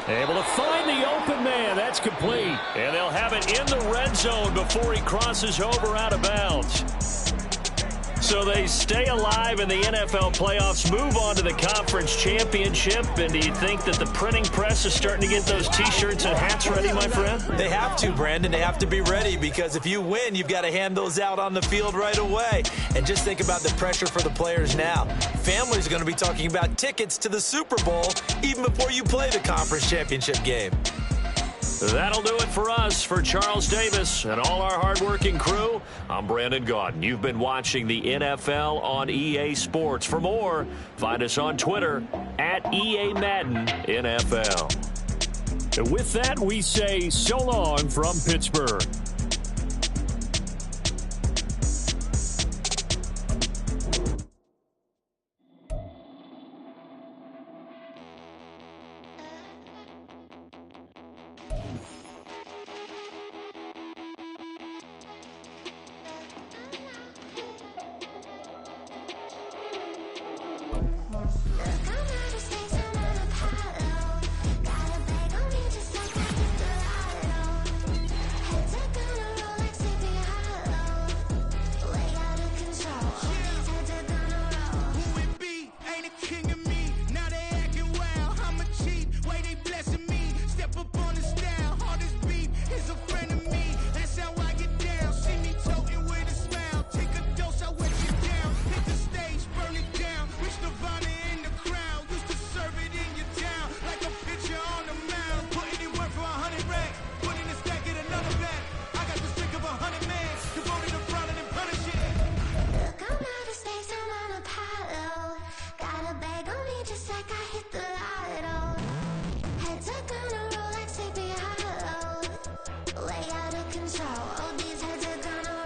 Able to find the open man. That's complete. And they'll have it in the red zone before he crosses over out of bounds. So they stay alive in the NFL playoffs, move on to the conference championship. And do you think that the printing press is starting to get those T-shirts and hats ready, my friend? They have to, Brandon. They have to be ready because if you win, you've got to hand those out on the field right away. And just think about the pressure for the players now. Families are going to be talking about tickets to the Super Bowl even before you play the conference championship game. That'll do it for us. For Charles Davis and all our hardworking crew, I'm Brandon Gaudin. You've been watching the NFL on EA Sports. For more, find us on Twitter at EA Madden NFL. And with that, we say so long from Pittsburgh. Way out of control, all these heads are gonna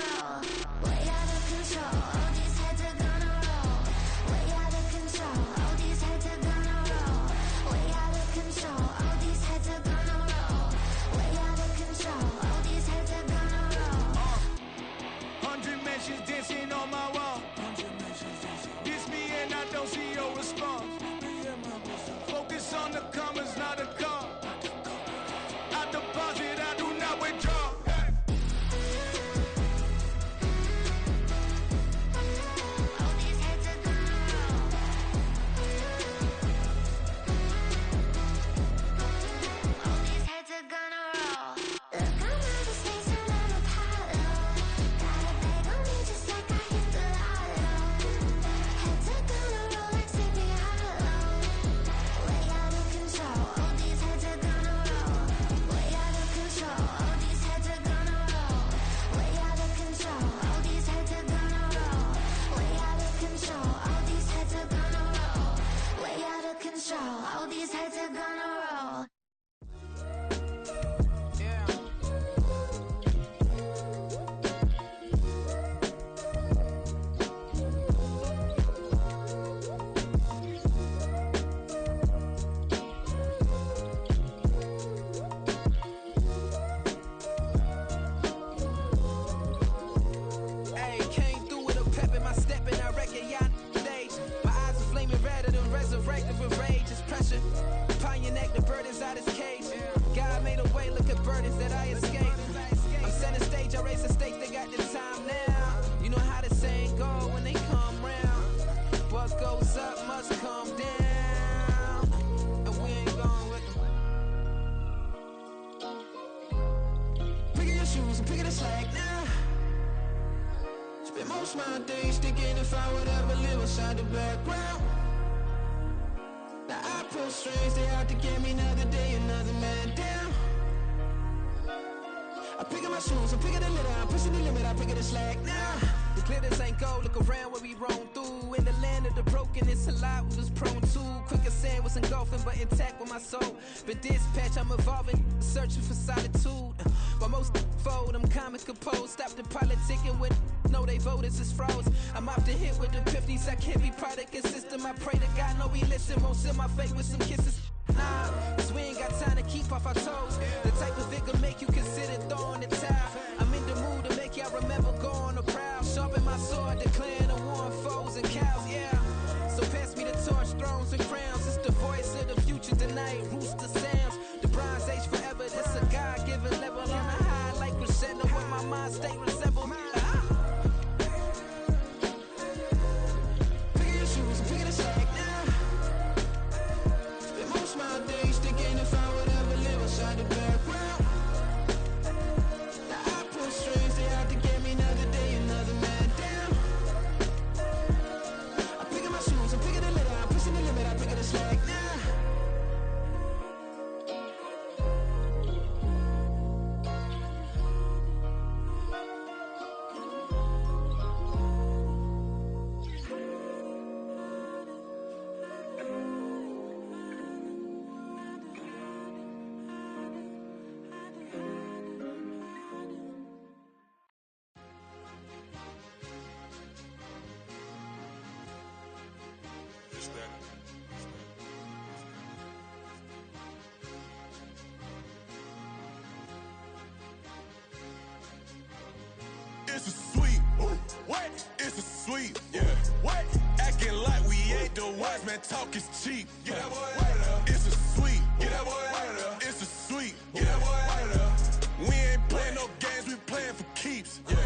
roll. on the commas, not a call. I deposit, I do not withdraw. All these heads are gonna roll. Hey, came through with a pep in my step and I reckon y'all stage. My eyes are flaming redder than resurrected with rage. It's pressure upon your neck, the burden's out his cage. God made a way, look at burdens that I escaped. I'm setting stage, I raise the stakes, they got the time now. You know how the saying go when they come round. What goes up must come down. And we ain't going with them. Picking your shoes and picking the slack now. Spend most of my days thinking if I would ever live inside the background. Now I pull strings, they out to get me another day, another man down. I'm picking my shoes, I'm picking the litter, I'm pushing the limit, I'm picking the slack now. The glitters ain't gold, look around where we roam through. In the land of the broken, it's a lot we was prone to. Quick as sand was engulfing, but intact with my soul. Been dispatched, I'm evolving, searching for solitude. But most fold, I'm comic composed. Stop the politicking with no, they voters is froze. I'm off the hit with the 50s, I can't be product and system. I pray to God, no, he listen, won't seal my fate with some kisses. Nah, cause we ain't got time to keep off our toes. The type of vigor make you consider throwing the towel. I'm in the mood to make y'all remember going the proud. Sharpen my sword, declaring the war on foes and cows, yeah. So pass me the torch, thrones and crowns. It's the voice of the future tonight, rooster sounds. The Bronze Age forever, this a God-given level. On a high like crescendo when my mind state resemble. Picking your shoes and picking the slack now. Spend most of my days thinking if I would ever live inside the background. Now I pull strings, they out to get me another day, another man down. I'm picking my shoes, I'm picking the litter, I'm pushing the limit, I'm picking the slack now. It's a sweep. What? It's a sweep. Yeah. What? Acting like we ain't the ones, man. Talk is cheap. Get that boy out of there. It's a sweep. Get that boy out of there. It's a sweep. Get that boy out of there. We ain't playing no games, we playing for keeps. Yeah.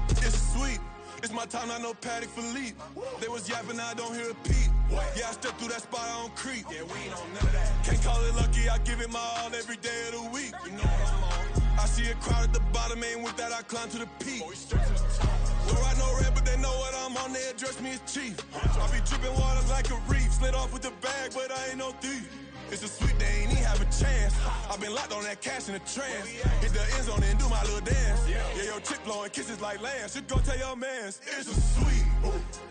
It's a sweep. It's my time, I know Paddock Philippe. They was yapping, I don't hear a peep. Yeah, I step through that spot, I don't creep. Yeah, we ain't on none of that. Can't call it lucky, I give it my all every day of the week. You know what I'm on. I see a crowd at the bottom, ain't with that, I climb to the peak. Don't ride no red, but they know what I'm on, they address me as chief. I be dripping water like a reef, slid off with the bag, but I ain't no thief. It's a sweet, they ain't even have a chance. I been locked on that cash in a trance. Hit the end zone and do my little dance. Yeah, your chick blowing kisses like lambs. Should go tell your mans. It's a sweet.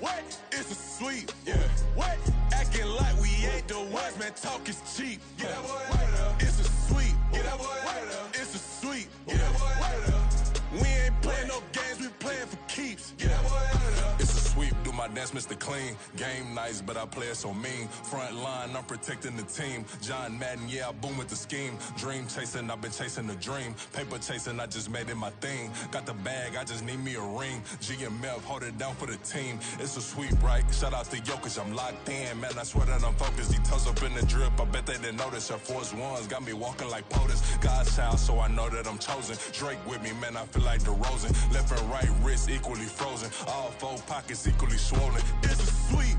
What? It's a sweet. Yeah. What? Acting like we ain't the ones, man. Talk is cheap. Get that boy out of there. It's a sweet. Get that boy out of there. It's a sweet. Get that boy out of there. We ain't playing no games, we playing for keeps. Get that boy out of there. It's a sweep, do my dance Mr. Clean. Game nice, but I play it so mean. Front line, I'm protecting the team. John Madden, yeah, I boom with the scheme. Dream chasing, I've been chasing the dream. Paper chasing, I just made it my thing. Got the bag, I just need me a ring. GMF, hold it down for the team. It's a sweep, right? Shout out to Jokic, I'm locked in. Man, I swear that I'm focused. He toes up in the drip, I bet they didn't notice. Air Force Ones got me walking like POTUS. God's child, so I know that I'm chosen. Drake with me, man, I feel like DeRozan. Left and right wrist equally frozen. All four pockets equally swollen. It's a sweep.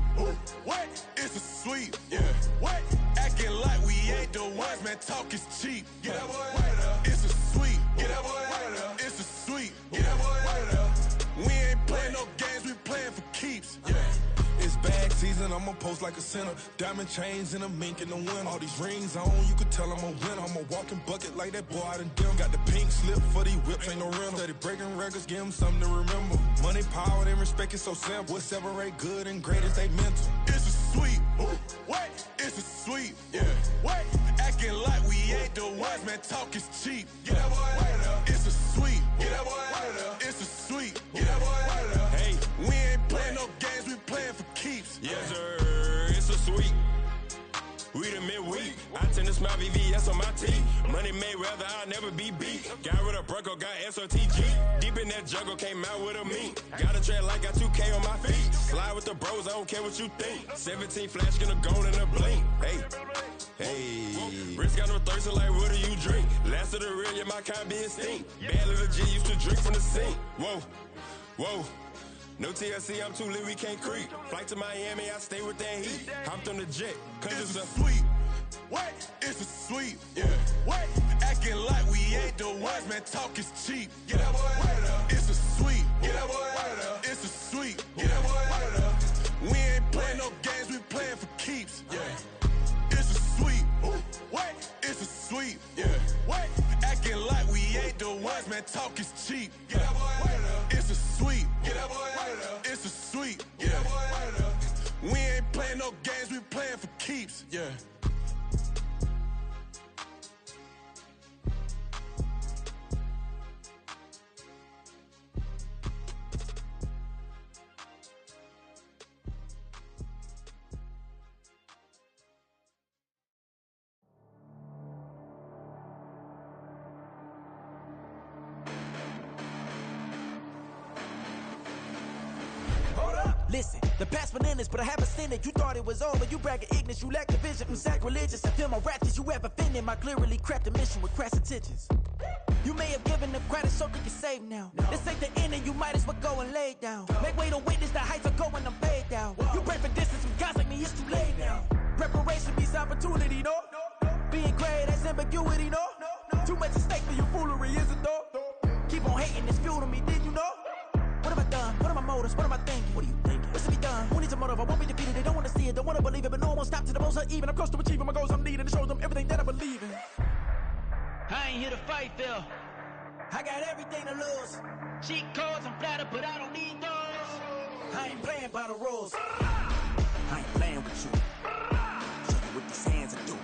What? It's a sweep. Yeah. What? Acting like we ain't the ones, man. Talk is cheap. Get that boy right up. It's a sweep. Get that boy right up. It's a sweep. Get that boy right up. We ain't playing no games, we playing for keeps. Yeah. It's bag season, I'ma post like a sinner. Diamond chains and a mink in the wind. All these rings on, you could tell I'm a winner. I'm a walking bucket like that boy out in dim. Got the pink slip for these whips, ain't no rental. Steady breaking records, give them something to remember. Money, power, and respect is so simple. What separate good and great is they mental. It's a sweep. What? It's a sweep. Yeah. What? Acting like we ain't the ones, man. Talk is cheap. Get that boy right up. It's a sweep. Get that boy right up. It's a sweep. Get that boy right up. Hey, we ain't playing no games, we playing for keeps. Yes, sir. It's a sweep. We the midweek. I tend to smile VVS on my teeth. Money made rather I'll never be beat. Got rid of Bronco, got SOTG. Deep in that jungle, came out with a meat. Got a tread like got 2K on my feet. Slide with the bros, I don't care what you think. 17 flash, gonna go in a blink. Hey. Hey, Rich got no thirst, like what do you drink? Last of the real, yeah, my kind be extinct. Bad little G used to drink from the sink. Whoa, whoa. No TLC, I'm too lit, we can't creep. Flight to Miami, I stay with that heat. Hopped on the jet, cause it's a sweep. What? It's a sweep. Yeah. What? Acting like we ain't the ones, man. Talk is cheap. Get that boy right up. It's a sweep. Get that boy right up. It's a sweep. Get that boy right up. We ain't playing no games, we playing for keeps. Yeah. It's a sweep. What? It's a sweep. Yeah. What? Acting like we ain't the ones, man. Talk is cheap. Get that boy right up. It's a sweep. Get that boy right up. It's a sweep. Get that boy right up. We ain't playing no games, we playing for keeps. Yeah. Listen, the past bananas, but I haven't seen it. You thought it was over, you bragging ignorance, you lack the vision. I'm sacrilegious, I feel my wrath, you ever offended. My clearly crafted mission with crass intentions. You may have given them credit so they can save now. This ain't the end and you might as well go and lay down. Make way to witness the heights of going, I'm paid down. You pray for distance with guys like me, it's too late now. Preparation beats opportunity, no? Being great, that's ambiguity, no? Too much at stake for your foolery, is it though? Keep on hating, it's fuel to me, did you know? What have I done? What are my motives? What am I thinking? What are you thinking? What's to be done? Who needs a motive? I won't be defeated. They don't want to see it, don't want to believe it, but no one won't stop to the most even. I'm close to achieving my goals. I'm needing to show them everything that I believe in. I ain't here to fight, Phil. I got everything to lose. Cheat codes, I'm flattered, but I don't need those. I ain't playing by the rules. I ain't playing with you. Show you what these hands are doing.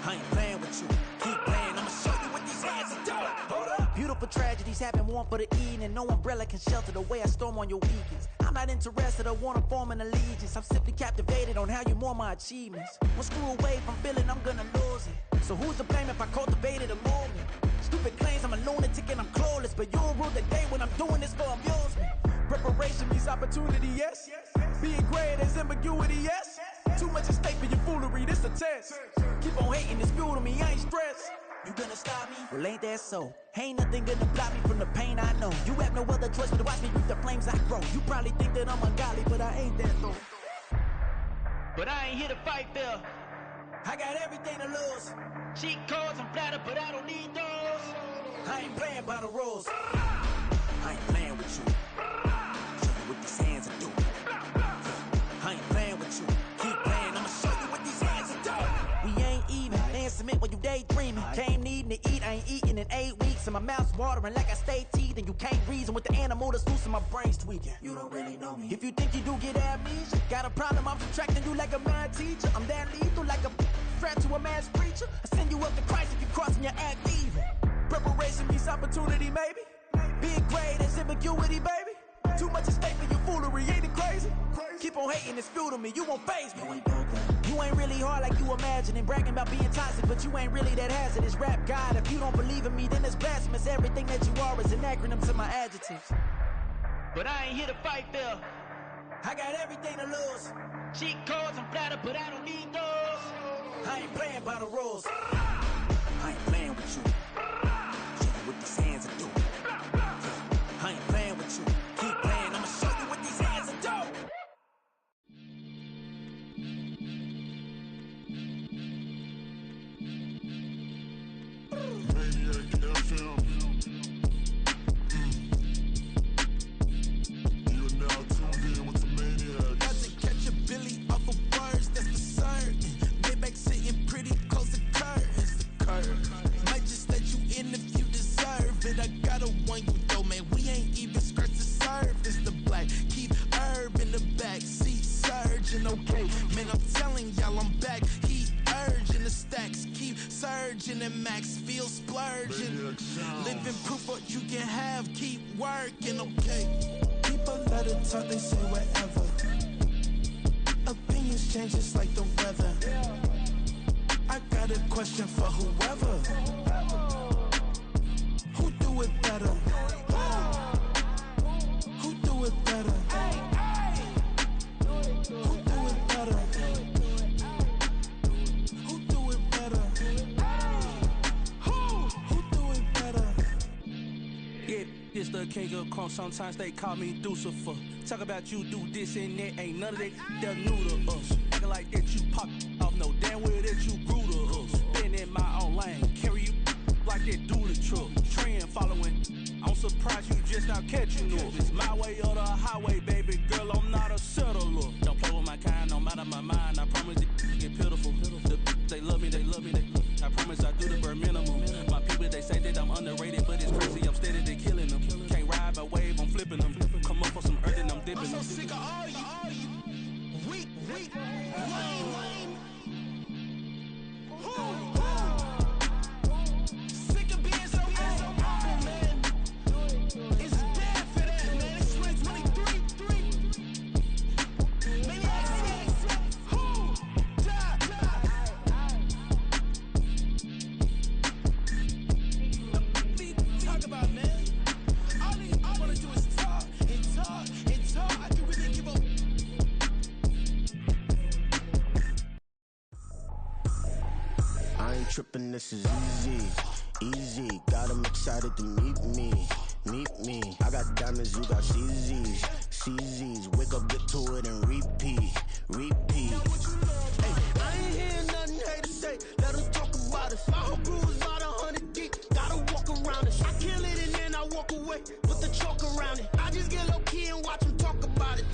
I ain't playing with you. Keep playing, I'ma show you what these hands are doing. Hold up. Beautiful tragedies happen, one for the eating, and no umbrella can shelter the way I storm on your weekends. I'm not interested, I wanna form an allegiance. I'm simply captivated on how you more my achievements. One screw away from feeling I'm gonna lose it. So who's to blame if I cultivated a movement? Stupid claims I'm a lunatic and I'm clueless, but you'll rule the day when I'm doing this for amusement. Preparation means opportunity, yes. Being great is ambiguity, yes. Too much at stake for your foolery, this a test. Keep on hating, it's fuel to me, I ain't stressed. You gonna stop me? Well, ain't that so? Ain't nothing gonna block me from the pain I know. You have no other choice but to watch me reap the flames I grow. You probably think that I'm ungodly, but I ain't that though. But I ain't here to fight, Phil. I got everything to lose. Cheat codes, I'm flattered, but I don't need those. I ain't playing by the rules. I ain't playing with you. Show you what these hands are doing. I ain't playing with you. Keep playing, I'ma show you what these hands are doing. We ain't even. They ain't submit when you daydreaming. Came needing to eat, I ain't eating in 8 weeks. And my mouth's watering like I stay teeth. And you can't reason with the animal that's loose and my brain's tweaking. You don't really know me. If you think you do get amnesia, got a problem, I'm subtracting you like a mad teacher. I'm that lethal like a threat to a mass preacher. I send you up to Christ if you crossing your act evil. Preparation means opportunity, maybe. Being great is ambiguity, baby. Too much at stake for your foolery, ain't it crazy? Keep on hating, it's fuel to me, you won't faze me. You ain't really hard like you imagine and bragging about being toxic, but you ain't really that hazardous. Rap God, if you don't believe in me, then it's blasphemous. Everything that you are is an acronym to my adjectives. But I ain't here to fight fair. I got everything to lose. Cheat codes and flatter, but I don't need those. I ain't playing by the rules. I ain't playing with you. Show you what these hands are doing. I ain't playing with you. Keep playing, I'ma show you what these hands are doing. Maniac FM. You are now tuned in with the Maniac. Got to catch a Billy off of words, that's the certain. Maybach sitting pretty close to curtains, the curve. Might just let you in if you deserve it. I gotta warn you though, man, we ain't even scratched the surface. The black, keep herb in the back seat, surging, okay. Man, I'm telling y'all I'm back. Heat urging the stacks, keep surging and max feel splurging. Living proof what you can have, keep working, okay. People let it talk, they say whatever. Opinions change just like the weather. I got a question for whoever. Who do it better? Who do it better? Who do it better? Who do it better? Who do it better? Yeah, this the king of crunk. Sometimes they call me Lucifer. Talk about you do this and that. Ain't none of that they're new to us. Acting like that you pop off. No damn well that you grew to us. Been in my own lane. Carry you like that do the truck. Trend following. I'm surprised you just not catching up. It's my way or the highway, baby girl. I'm not a settler. Don't play with my kind, no matter my mind. I promise it get pitiful. They love me, they love me, I promise I do the bare minimum. My people, they say that I'm underrated, but it's crazy, I'm steady, they killing them. Can't ride my wave, I'm flipping them. Come up for some earth and I'm dipping them. I'm so sick of all you. Weak, lame. Sick of being so humble, man. It's dead for that, man. It's 2023. Maniacs. Who? Die. Talk about, man. All I wanna do is talk and talk and talk. I can really give up. I ain't tripping, this is easy. Got them excited to meet me. I got diamonds, you got CZs. Wake up, get to it, and repeat. Hey, I ain't hearing nothing hate to say. Let them talk about us. My whole crew is about 100 deep. Gotta walk around it. I kill it and then I walk away with the chalk around it. I just get low key and watch them talk about it.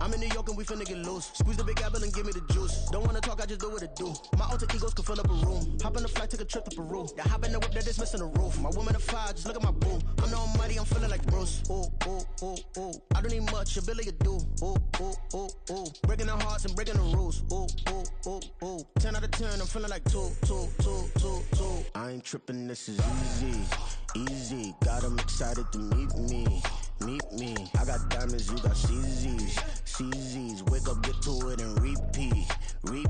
I'm in New York and we finna get loose. Squeeze the big apple and give me the juice. Don't wanna talk, I just do what it do. My alter egos can fill up a room. Hop on the flight, take a trip to Peru. That hop in the whip that is missing the roof. My woman a fire, just look at my boo. I'm no money, I'm feeling like Bruce. Ooh. I don't need much, ability to do. Ooh. Breaking the hearts and breaking the rules. Ooh. 10 out of 10, I'm feeling like two. I ain't tripping, this is easy. Got them excited to meet me. I got diamonds, you got CZs. Wake up, get to it, and repeat. Hey,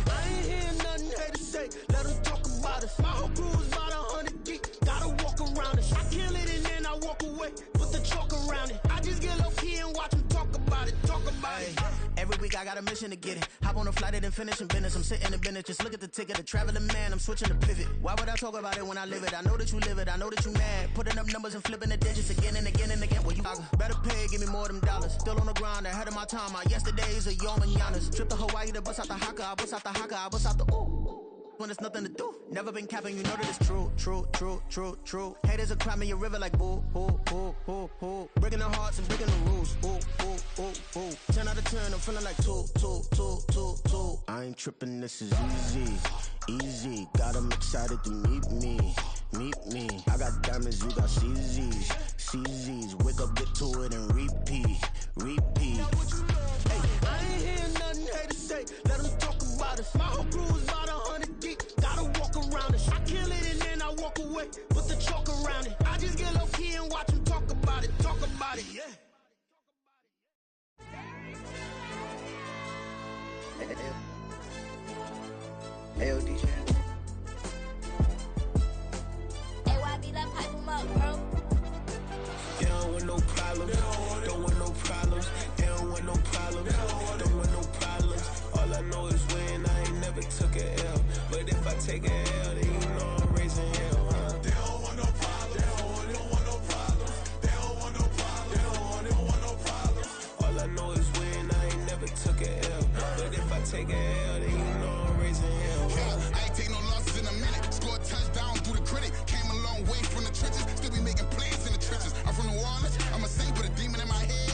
I ain't hearing nothing hate to say. Let them talk about us. My whole crew is about 100 deep. Gotta walk around it. I kill it and then I walk away with the chalk around it. I just get low key and watch them talk about it. Every week I got a mission to get it. Hop on a flight and then finish in business. I'm sitting in business, just look at the ticket. A traveling man, I'm switching to pivot. Why would I talk about it when I live it? I know that you live it, I know that you mad. Putting up numbers and flipping the digits again and again. Well, you better pay, give me more of them dollars. Still on the grind, ahead of my time. My yesterdays are your mananas. Trip to Hawaii to bust out the haka. I bust out the ooh. When there's nothing to do. Never been capping, you know that it's true. Haters are climbing your river like boo. Breaking the hearts and breaking the rules. Ooh. 10 out of 10, I'm feeling like two. I ain't tripping, this is easy. Got them excited to meet me. I got diamonds, you got CZs. Wake up, get to it, and repeat. Hey, I ain't hearing nothing hate to say. Let them talk about us. My whole crew is about 100 deep. Gotta walk around it. I kill it and then I walk away with the chalk around it. I just get low key and watch them talk about it. about it, yeah. AOD champ. AYB, let's pipe him up, bro. They don't want no problems. Don't want no problems. They don't want no problems. Don't want no problems. All I know is win. I ain't never took a L. But if I take a L, then you know I'm raising hell, huh? They don't want no problems. They don't want no problems. They don't want no problems. They don't want no problems. All I know is win. I ain't never took a L. But if I take a L, then you know I'm raising hell, huh? Yeah, I ain't take no losses in a minute. Scored touchdown through the critic. Came a long way from the trenches. Still be making plays in the trenches. I'm from New Orleans. I'm a saint, but a demon in my head.